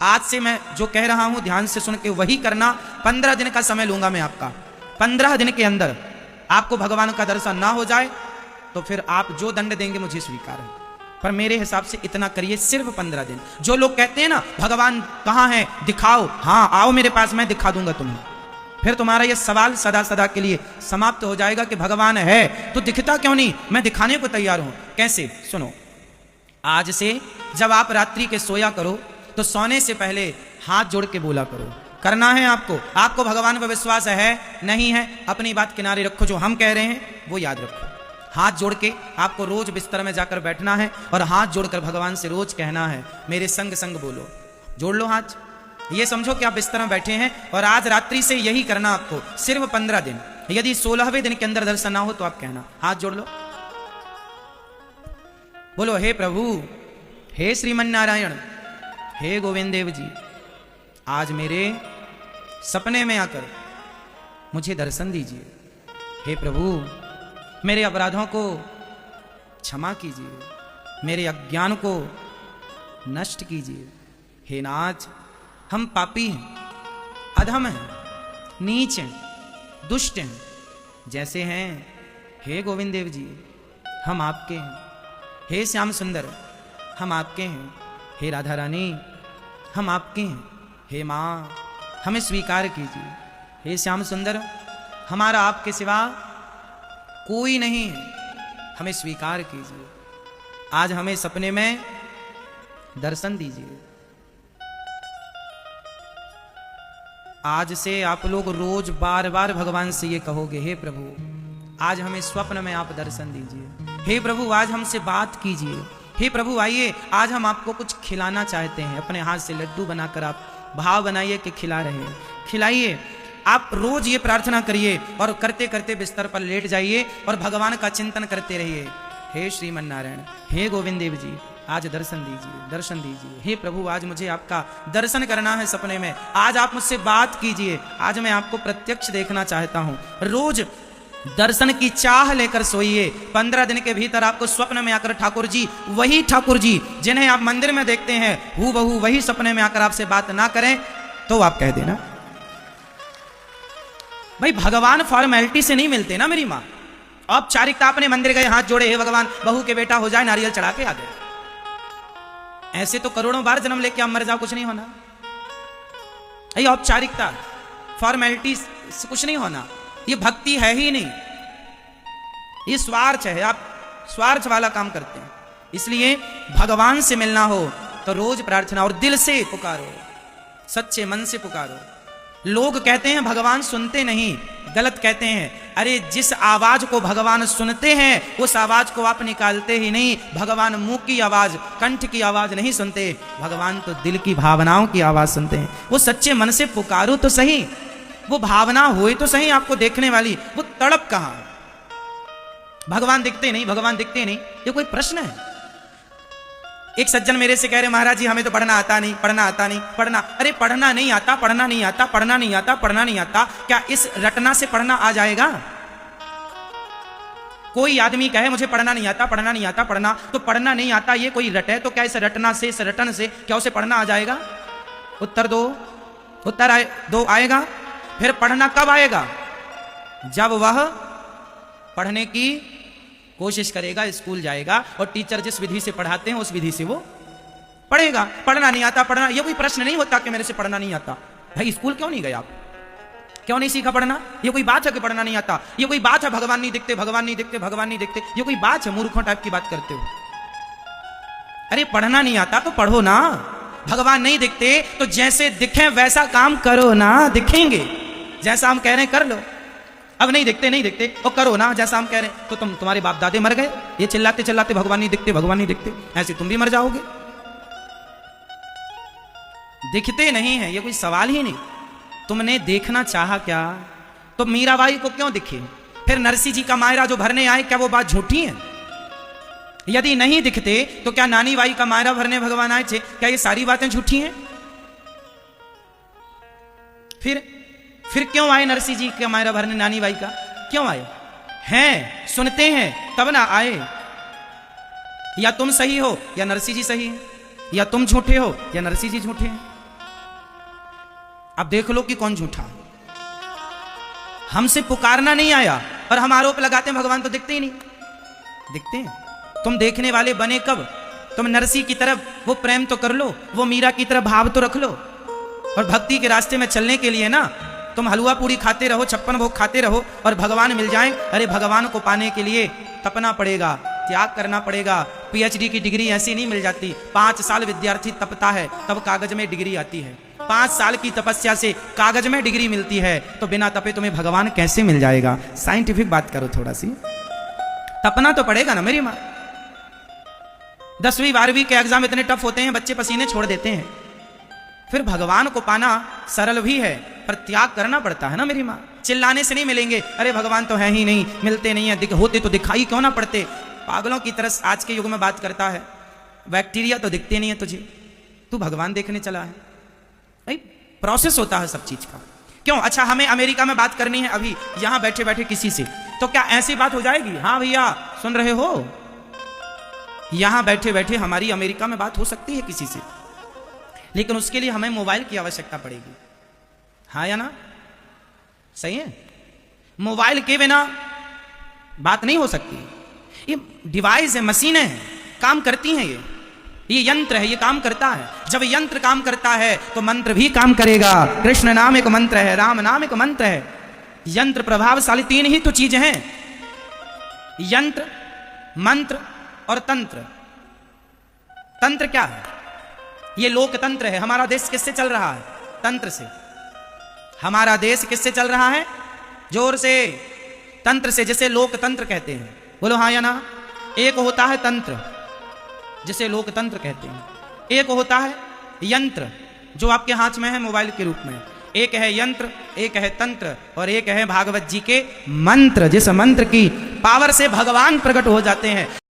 आज से मैं जो कह रहा हूं ध्यान से सुन के वही करना। 15 दिन का समय लूंगा मैं आपका। 15 दिन के अंदर आपको भगवान का दर्शन ना हो जाए तो फिर आप जो दंड देंगे मुझे स्वीकार है, पर मेरे हिसाब से इतना करिए, सिर्फ 15 दिन। जो लोग कहते हैं ना भगवान कहाँ है दिखाओ, हाँ आओ मेरे पास, मैं दिखा दूंगा तुम्हें, फिर तुम्हारा यह सवाल सदा सदा के लिए समाप्त हो जाएगा कि भगवान है तो दिखता क्यों नहीं। मैं दिखाने को तैयार हूं। कैसे? सुनो, आज से जब आप रात्रि के सोया करो तो सोने से पहले हाथ जोड़ के बोला करो। करना है आपको। आपको भगवान पर विश्वास है नहीं है, अपनी बात किनारे रखो, जो हम कह रहे हैं वो याद रखो। हाथ जोड़ के आपको रोज बिस्तर में जाकर बैठना है और हाथ जोड़कर भगवान से रोज कहना है मेरे संग संग बोलो। जोड़ लो हाथ, ये समझो कि आप बिस्तर में बैठे हैं और आज रात्रि से यही करना आपको, सिर्फ 15 दिन। यदि 16वें दिन के अंदर दर्शन ना हो तो आप कहना, हाथ जोड़ लो, बोलो हे प्रभु, हे श्रीमन नारायण, हे गोविंद देव जी, आज मेरे सपने में आकर मुझे दर्शन दीजिए। हे प्रभु, मेरे अपराधों को क्षमा कीजिए, मेरे अज्ञान को नष्ट कीजिए। हे नाथ, हम पापी हैं, अधम हैं, नीच हैं, दुष्ट हैं, जैसे हैं। हे गोविंद देव जी, हम आपके हैं। हे श्याम सुंदर, हम आपके हैं। हे राधा रानी, हम आपके हैं। हे माँ, हमें स्वीकार कीजिए। हे श्याम सुंदर, हमारा आपके सिवा कोई नहीं है, हमें स्वीकार कीजिए। आज हमें सपने में दर्शन दीजिए। आज से आप लोग रोज बार बार भगवान से ये कहोगे, हे प्रभु, आज हमें स्वप्न में आप दर्शन दीजिए। हे प्रभु, आज हमसे बात कीजिए। हे प्रभु, आइए, आज हम आपको कुछ खिलाना चाहते हैं। अपने हाथ से लड्डू बनाकर आप भाव बनाइए कि खिला रहे हैं, खिलाइए। आप रोज ये प्रार्थना करिए और करते करते बिस्तर पर लेट जाइए और भगवान का चिंतन करते रहिए। हे श्रीमन नारायण, हे गोविंद देव जी, आज दर्शन दीजिए, दर्शन दीजिए। हे प्रभु, आज मुझे आपका दर्शन करना है सपने में। आज आप मुझसे बात कीजिए, आज मैं आपको प्रत्यक्ष देखना चाहता हूं। रोज दर्शन की चाह लेकर सोइए। 15 दिन के भीतर आपको स्वप्न में आकर ठाकुर जी, वही ठाकुर जी जिन्हें आप मंदिर में देखते हैं, हूबहू वही सपने में आकर आपसे बात ना करें तो आप कह देना। भाई, भगवान फॉर्मेलिटी से नहीं मिलते ना मेरी माँ। औपचारिकता, अपने मंदिर गए, हाथ जोड़े, हे भगवान बहू के बेटा हो जाए, नारियल चढ़ा के आ गए। ऐसे तो करोड़ों बार जन्म लेके आप मर जाओ, कुछ नहीं होना। ये औपचारिकता, फॉर्मेलिटी से कुछ नहीं होना। ये भक्ति है ही नहीं, ये स्वार्थ है। आप स्वार्थ वाला काम करते हैं। इसलिए भगवान से मिलना हो तो रोज प्रार्थना और दिल से पुकारो, सच्चे मन से पुकारो। लोग कहते हैं भगवान सुनते नहीं, गलत कहते हैं। अरे जिस आवाज को भगवान सुनते हैं उस आवाज को आप निकालते ही नहीं। भगवान मुंह की आवाज, कंठ की आवाज नहीं सुनते, भगवान तो दिल की भावनाओं की आवाज सुनते हैं। वो सच्चे मन से पुकारो तो सही, वो भावना होए तो सही आपको देखने वाली, वो तड़प कहां। भगवान दिखते नहीं, भगवान दिखते नहीं, ये कोई प्रश्न है? एक सज्जन मेरे से कह रहे, महाराज जी हमें तो पढ़ना आता नहीं, पढ़ना आता नहीं, पढ़ना। अरे पढ़ना नहीं आता, पढ़ना नहीं आता, पढ़ना नहीं आता, पढ़ना नहीं आता, क्या इस रटना से पढ़ना आ जाएगा? कोई आदमी कहे मुझे पढ़ना नहीं आता, पढ़ना नहीं आता, पढ़ना तो पढ़ना नहीं आता, ये कोई रटे तो क्या इस रटना से, इस रटन से क्या उसे पढ़ना आ जाएगा? उत्तर दो, उत्तर दो आएगा। फिर पढ़ना कब आएगा? जब वह पढ़ने की कोशिश करेगा, स्कूल जाएगा और टीचर जिस विधि से पढ़ाते हैं उस विधि से वो पढ़ेगा। पढ़ना नहीं आता, पढ़ना, ये कोई प्रश्न नहीं होता कि मेरे से पढ़ना नहीं आता। भाई स्कूल क्यों नहीं गए आप? क्यों नहीं सीखा पढ़ना? ये कोई बात है कि पढ़ना नहीं आता? ये कोई बात है भगवान नहीं दिखते, भगवान नहीं दिखते, भगवान नहीं दिखते? ये कोई बात है? मूर्खों टाइप की बात करते हो। अरे पढ़ना नहीं आता तो पढ़ो ना। भगवान नहीं दिखते तो जैसे दिखे वैसा काम करो ना, दिखेंगे। जैसा हम कह रहे हैं कर लो। अब नहीं दिखते, नहीं दिखते और करो ना जैसा हम कह रहे हैं। तो तुम्हारे बाप दादे मर गए ये चिल्लाते चिल्लाते भगवान नहीं दिखते, भगवान नहीं दिखते, ऐसे तुम भी मर जाओगे। दिखते नहीं है, ये कोई सवाल ही नहीं। तुमने देखना चाहा क्या? तो मीराबाई को क्यों दिखे? फिर नरसिंह जी का मायरा जो भरने आए, क्या वो बात झूठी है? यदि नहीं दिखते तो क्या नानी बाई का मायरा भरने भगवान आए थे? क्या ये सारी बातें झूठी हैं? फिर क्यों आए नरसिंह जी का मायरा भरने नानी बाई का? क्यों आए? हैं, सुनते हैं तब ना आए। या तुम सही हो या नरसिंह जी सही है, या तुम झूठे हो या नरसिंह जी झूठे हैं। अब देख लो कि कौन झूठा। हमसे पुकारना नहीं आया और हम आरोप लगाते हैं भगवान तो दिखते ही नहीं। दिखते हैं। तुम देखने वाले बने कब? तुम नरसी की तरफ वो प्रेम तो कर लो, वो मीरा की तरफ भाव तो रख लो। और भक्ति के रास्ते में चलने के लिए ना तुम हलवा पूड़ी खाते रहो, 56 भोग खाते रहो और भगवान मिल जाए। अरे भगवान को पाने के लिए तपना पड़ेगा, त्याग करना पड़ेगा। पीएचडी की डिग्री ऐसी नहीं मिल जाती। 5 साल विद्यार्थी तपता है तब कागज में डिग्री आती है। 5 साल की तपस्या से कागज में डिग्री मिलती है, तो बिना तपे तुम्हें भगवान कैसे मिल जाएगा? साइंटिफिक बात करो थोड़ा सी। तपना तो पड़ेगा ना मेरी माँ। 10वीं 12वीं के एग्जाम इतने टफ होते हैं, बच्चे पसीने छोड़ देते हैं। फिर भगवान को पाना सरल भी है पर त्याग करना पड़ता है ना मेरी माँ। चिल्लाने से नहीं मिलेंगे। अरे भगवान तो है ही नहीं, मिलते नहीं है, होते तो दिखाई क्यों ना पड़ते। पागलों की तरह आज के युग में बात करता है। बैक्टीरिया तो दिखते नहीं है तुझे, तू भगवान देखने चला है। भाई प्रोसेस होता है सब चीज का। क्यों? अच्छा हमें अमेरिका में बात करनी है अभी यहां बैठे बैठे किसी से, तो क्या ऐसी बात हो जाएगी? हाँ भैया सुन रहे हो, यहां बैठे बैठे हमारी अमेरिका में बात हो सकती है किसी से, लेकिन उसके लिए हमें मोबाइल की आवश्यकता पड़ेगी। हाँ या ना? सही है। मोबाइल के बिना बात नहीं हो सकती। ये डिवाइस है, मशीनें हैं, काम करती हैं। ये यंत्र है, ये काम करता है। जब यंत्र काम करता है तो मंत्र भी काम करेगा। कृष्ण नाम एक मंत्र है, राम नाम एक मंत्र है। यंत्र प्रभावशाली 3 ही तो चीजें हैं, यंत्र, मंत्र और तंत्र। तंत्र क्या है? ये लोकतंत्र है। हमारा देश किससे चल रहा है? तंत्र से। हमारा देश किससे चल रहा है? जोर से, तंत्र से, जिसे लोकतंत्र कहते हैं। बोलो हाँ या ना? एक होता है तंत्र जिसे लोकतंत्र कहते हैं, एक होता है यंत्र जो आपके हाथ में है मोबाइल के रूप में। एक है यंत्र, एक है तंत्र और एक है भागवत जी के मंत्र, जिस मंत्र की पावर से भगवान प्रकट हो जाते हैं।